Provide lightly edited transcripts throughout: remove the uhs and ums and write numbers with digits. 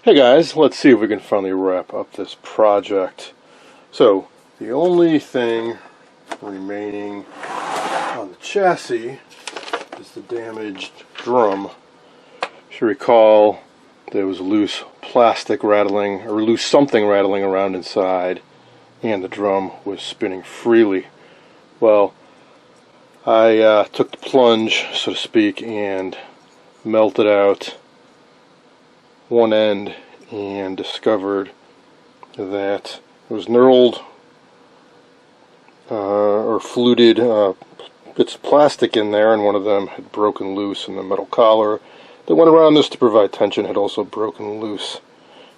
Hey guys, let's see if we can finally wrap up this project. So, the only thing remaining on the chassis is the damaged drum. If you recall, there was loose plastic rattling, or loose something rattling around inside, and the drum was spinning freely. Well, I took the plunge, so to speak, and melted out one end and discovered that it was knurled or fluted bits of plastic in there, and one of them had broken loose, and the metal collar that went around this to provide tension had also broken loose.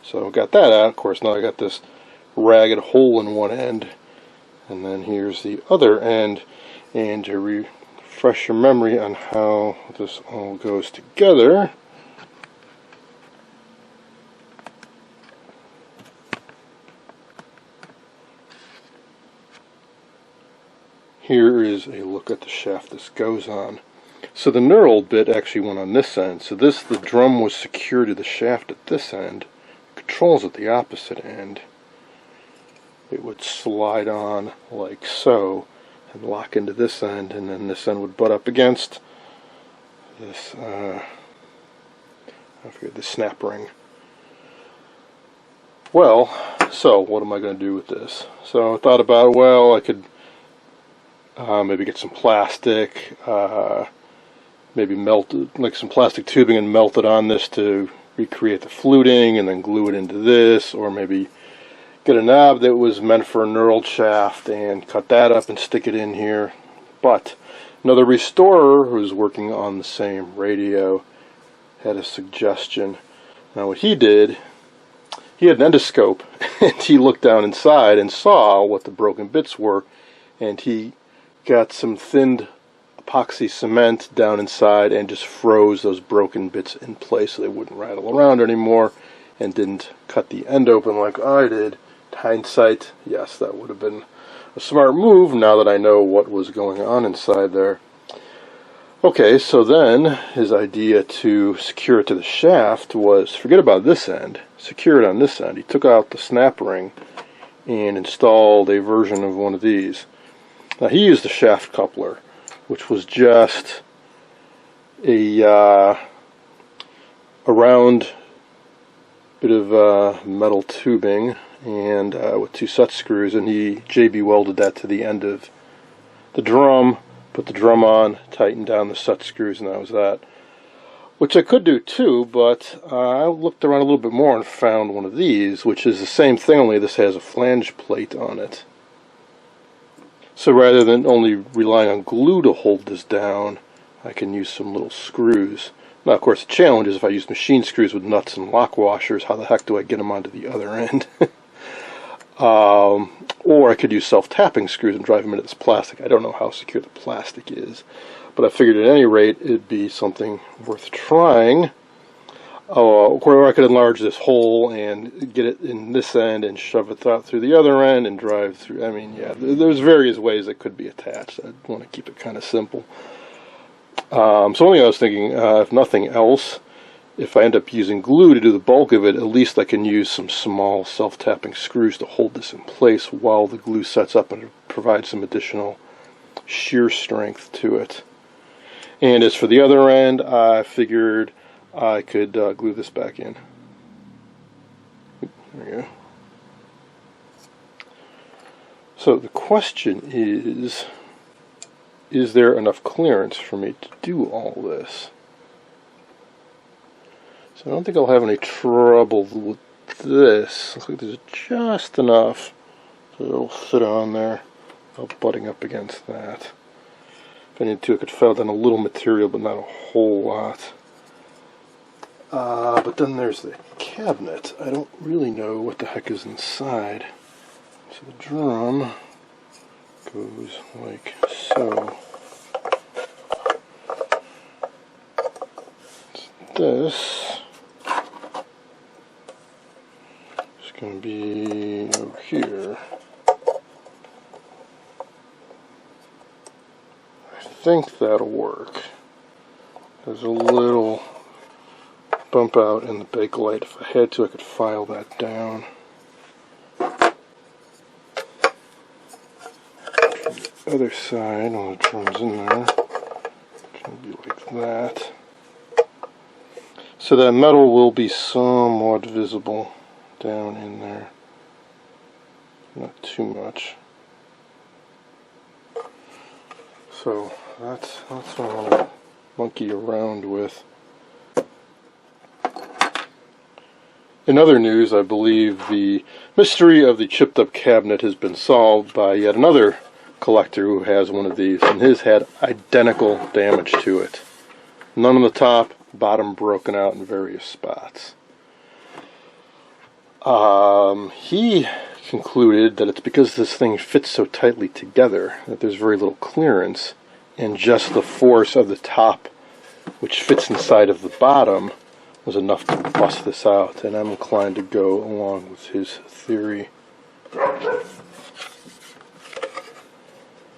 So got that out. Of course, now I got this ragged hole in one end, and then here's the other end. And to refresh your memory on how this all goes together, here is a look at the shaft this goes on. So the knurled bit actually went on this end. So the drum was secured to the shaft at this end. Controls at the opposite end. It would slide on like so and lock into this end, and then this end would butt up against this, I forget, the snap ring. Well, so what am I going to do with this? So I thought about, well, I could maybe get some plastic, maybe melt like some plastic tubing and melt it on this to recreate the fluting, and then glue it into this, or maybe get a knob that was meant for a knurled shaft and cut that up and stick it in here. But another restorer who's working on the same radio had a suggestion. Now what he did, he had an endoscope and he looked down inside and saw what the broken bits were, and he got some thinned epoxy cement down inside and just froze those broken bits in place so they wouldn't rattle around anymore, and didn't cut the end open like I did. Hindsight, yes, that would have been a smart move now that I know what was going on inside there. Okay, so then his idea to secure it to the shaft was forget about this end, secure it on this end. He took out the snap ring and installed a version of one of these. Now he used the shaft coupler, which was just a round bit of metal tubing and with two set screws, and he JB welded that to the end of the drum, put the drum on, tightened down the set screws, and that was that. Which I could do too, but I looked around a little bit more and found one of these, which is the same thing, only this has a flange plate on it. So rather than only relying on glue to hold this down, I can use some little screws. Now, of course, the challenge is if I use machine screws with nuts and lock washers, how the heck do I get them onto the other end? Or I could use self-tapping screws and drive them into this plastic. I don't know how secure the plastic is, but I figured at any rate it'd be something worth trying. Or I could enlarge this hole and get it in this end and shove it out through the other end and drive through. I mean, yeah, there's various ways it could be attached. I want to keep it kind of simple. So only I was thinking, if nothing else, if I end up using glue to do the bulk of it, at least I can use some small self-tapping screws to hold this in place while the glue sets up and provide some additional shear strength to it. And as for the other end, I figured I could glue this back in. There we go. So the question is there enough clearance for me to do all this? So I don't think I'll have any trouble with this. Looks like there's just enough so it'll fit on there without butting up against that. If I need to, I could fill down a little material, but not a whole lot. But then there's the cabinet. I don't really know what the heck is inside. So the drum goes like so. This is going to be over here. I think that'll work. There's a little bump out in the Bakelite. If I had to, I could file that down. Other side, all the drum's in there. Can be like that. So that metal will be somewhat visible down in there. Not too much. So that's what I want to monkey around with. In other news, I believe the mystery of the chipped up cabinet has been solved by yet another collector who has one of these, and his had identical damage to it. None on the top, bottom broken out in various spots. He concluded that it's because this thing fits so tightly together that there's very little clearance, and just the force of the top, which fits inside of the bottom, was enough to bust this out, and I'm inclined to go along with his theory.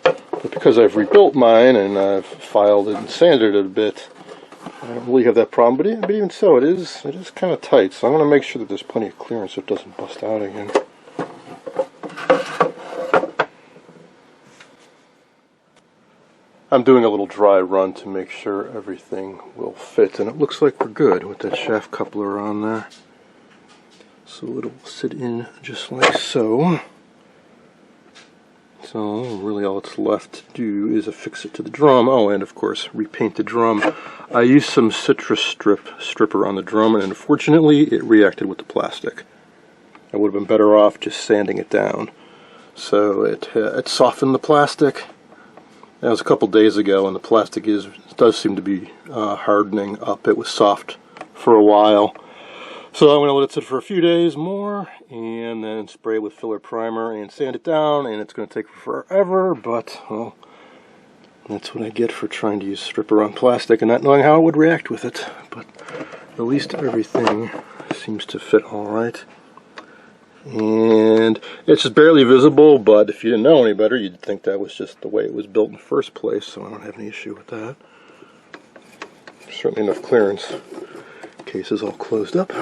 But because I've rebuilt mine and I've filed it and sanded it a bit, I don't really have that problem. But even so, it is kind of tight. So I want to make sure that there's plenty of clearance so it doesn't bust out again. I'm doing a little dry run to make sure everything will fit, and it looks like we're good with that shaft coupler on there. So it'll sit in just like so. So really all that's left to do is affix it to the drum. Oh, and of course repaint the drum. I used some citrus stripper on the drum, and unfortunately it reacted with the plastic. I would have been better off just sanding it down. So it softened the plastic. That was a couple days ago, and the plastic does seem to be hardening up. It was soft for a while. So I'm going to let it sit for a few days more, and then spray it with filler primer and sand it down, and it's going to take forever, but, well, that's what I get for trying to use stripper on plastic and not knowing how it would react with it. But at least everything seems to fit alright. And it's just barely visible, but if you didn't know any better, you'd think that was just the way it was built in the first place, so I don't have any issue with that. Certainly enough clearance. Case is all closed up.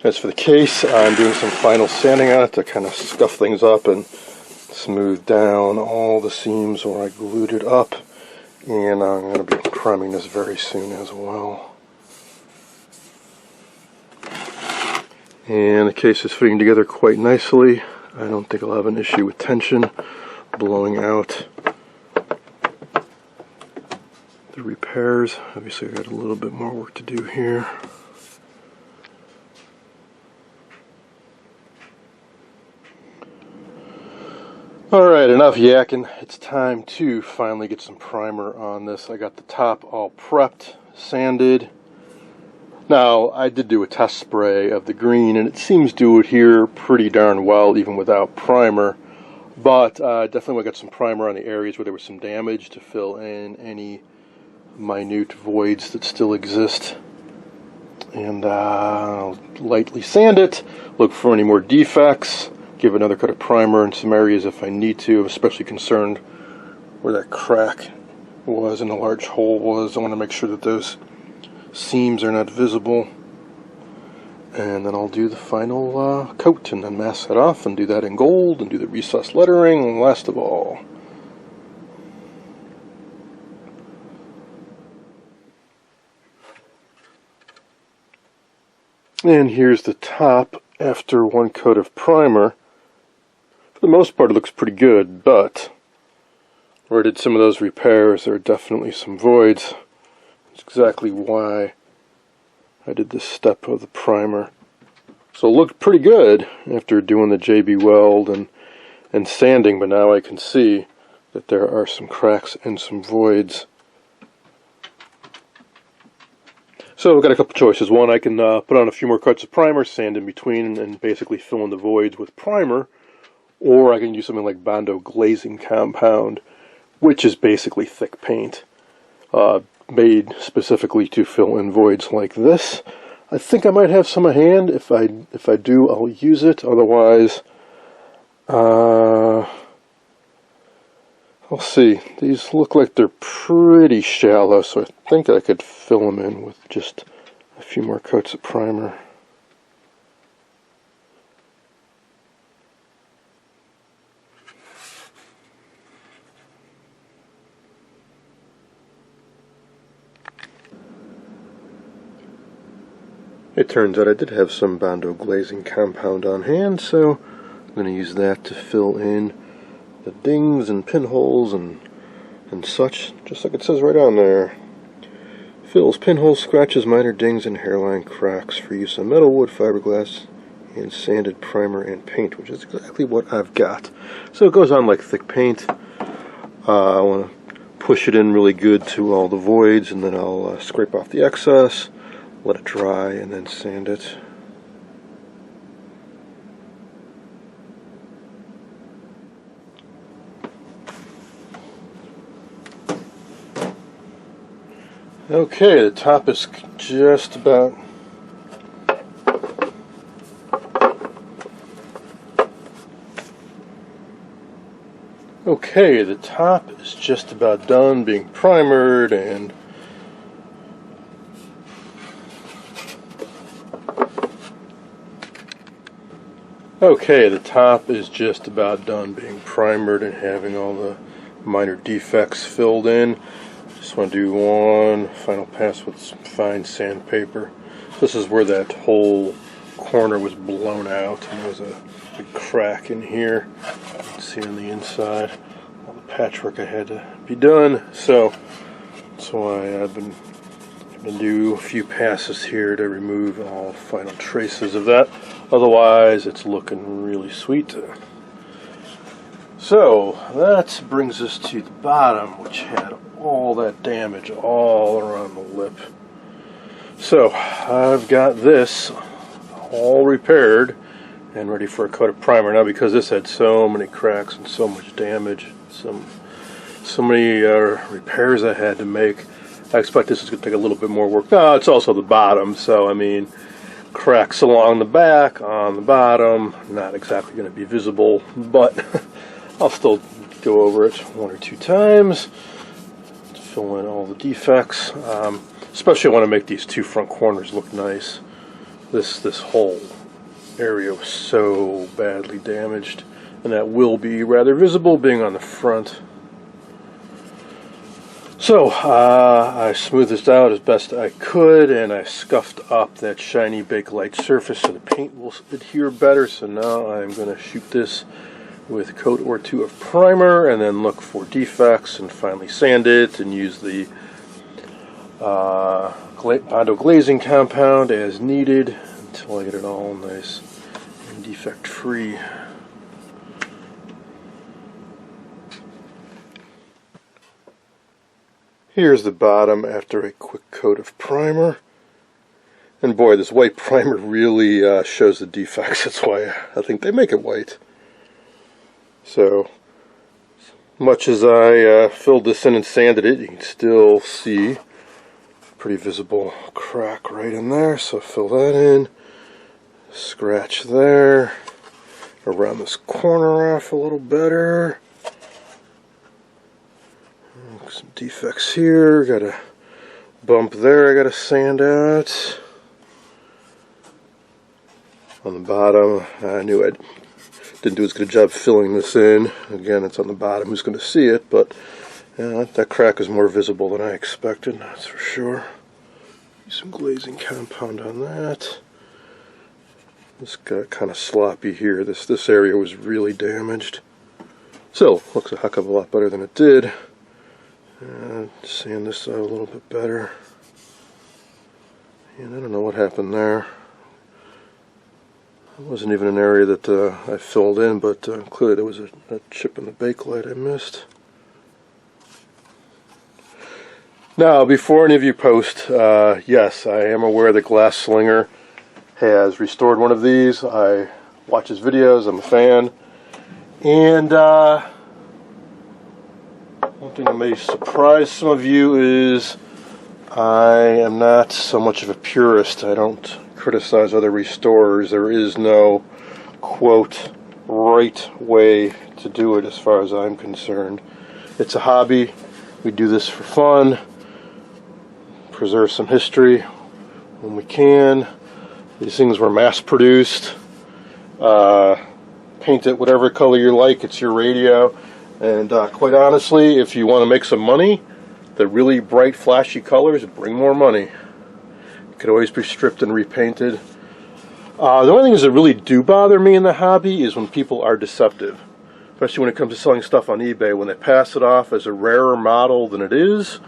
As for the case, I'm doing some final sanding on it to kind of scuff things up and smooth down all the seams where I glued it up. And I'm going to be priming this very soon as well. And the case is fitting together quite nicely. I don't think I'll have an issue with tension blowing out the repairs. Obviously I've got a little bit more work to do here. Alright, enough yakking. It's time to finally get some primer on this. I got the top all prepped, sanded. Now, I did do a test spray of the green, and it seems to adhere pretty darn well, even without primer. But definitely got some primer on the areas where there was some damage to fill in any minute voids that still exist. And I'll lightly sand it, look for any more defects, give another coat of primer in some areas if I need to. I'm especially concerned where that crack was and the large hole was. I want to make sure that those seams are not visible, and then I'll do the final coat and then mask that off and do that in gold and do the recessed lettering, and last of all, and here's the top after one coat of primer. For the most part it looks pretty good, but where I did some of those repairs there are definitely some voids. That's exactly why I did this step of the primer. So it looked pretty good after doing the JB weld and sanding, but now I can see that there are some cracks and some voids. So I've got a couple choices. One, I can put on a few more coats of primer, sand in between, and basically fill in the voids with primer, or I can use something like Bondo glazing compound, which is basically thick paint. Made specifically to fill in voids like this. I think I might have some at hand. If I do, I'll use it. Otherwise, I'll see. These look like they're pretty shallow, so I think I could fill them in with just a few more coats of primer. It turns out I did have some Bondo glazing compound on hand, so I'm going to use that to fill in the dings and pinholes and such, just like it says right on there. Fills pinholes, scratches, minor dings, and hairline cracks for use on metal, wood, fiberglass, and sanded primer and paint, which is exactly what I've got. So it goes on like thick paint. I want to push it in really good to all the voids, and then I'll scrape off the excess, let it dry, and then sand it. Okay, the top is just about done being primered, and having all the minor defects filled in. Just want to do one final pass with some fine sandpaper. This is where that whole corner was blown out, and there was a big crack in here. You can see on the inside all the patchwork I had to be done. So that's why I've been do a few passes here to remove all final traces of that. Otherwise, it's looking really sweet. So that brings us to the bottom, which had all that damage all around the lip. So I've got this all repaired and ready for a coat of primer. Now, because this had so many cracks and so much damage, so many repairs I had to make, I expect this is going to take a little bit more work. No, it's also the bottom, so I mean, cracks along the back, on the bottom, not exactly going to be visible, but I'll still go over it one or two times, fill in all the defects. Especially I want to make these two front corners look nice. This whole area was so badly damaged, and that will be rather visible being on the front. So I smoothed this out as best I could, and I scuffed up that shiny Bakelite surface so the paint will adhere better. So now I'm going to shoot this with a coat or two of primer, and then look for defects, and finally sand it and use the Bondo glazing compound as needed until I get it all nice and defect free. Here's the bottom after a quick coat of primer. And boy, this white primer really shows the defects. That's why I think they make it white. So, much as I filled this in and sanded it, you can still see pretty visible crack right in there. So fill that in, scratch there, around this corner off a little better. Some defects here, got a bump there I got to sand out. On the bottom, I knew I didn't do as good a job filling this in. Again, it's on the bottom, who's going to see it, but that crack is more visible than I expected, that's for sure. Use some glazing compound on that. This got kind of sloppy here. This area was really damaged. Still, looks a heck of a lot better than it did. Sand this out a little bit better. And I don't know what happened there. It wasn't even an area that I filled in, but clearly there was a chip in the Bakelite I missed. Now, before any of you post, yes, I am aware that Glass Slinger has restored one of these. I watch his videos, I'm a fan. And one thing that may surprise some of you is I am not so much of a purist. I don't criticize other restorers. There is no, quote, right way to do it as far as I'm concerned. It's a hobby. We do this for fun, preserve some history. when we can. These things were mass produced. Paint it whatever color you like, it's your radio. And quite honestly, if you want to make some money, the really bright flashy colors bring more money. It could always be stripped and repainted. The only things that really do bother me in the hobby is when people are deceptive, especially when it comes to selling stuff on eBay, when they pass it off as a rarer model than it is,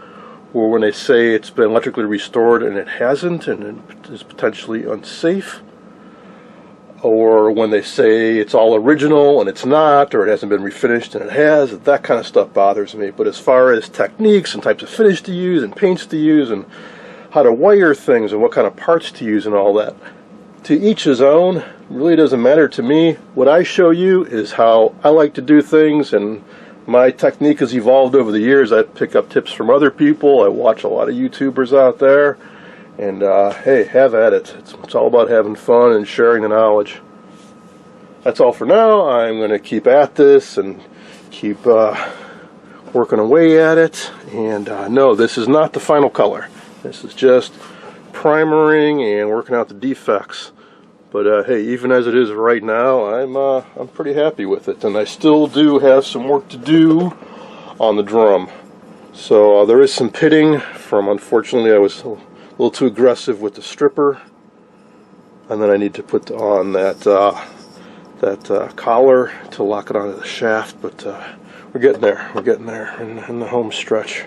or when they say it's been electrically restored and it hasn't and it is potentially unsafe, or when they say it's all original and it's not, or it hasn't been refinished and it has. That kind of stuff bothers me. But as far as techniques and types of finish to use and paints to use and how to wire things and what kind of parts to use and all that, to each his own. It really doesn't matter to me. What I show you is how I like to do things, and my technique has evolved over the years. I pick up tips from other people. I watch a lot of YouTubers out there. And hey, have at it. It's all about having fun and sharing the knowledge. That's all for now. I'm going to keep at this and keep working away at it. And no, this is not the final color. This is just primering and working out the defects. But hey, even as it is right now, I'm pretty happy with it. And I still do have some work to do on the drum. So there is some pitting from, unfortunately, I was a little too aggressive with the stripper, and then I need to put on that collar to lock it onto the shaft. But we're getting there. We're getting there in the home stretch.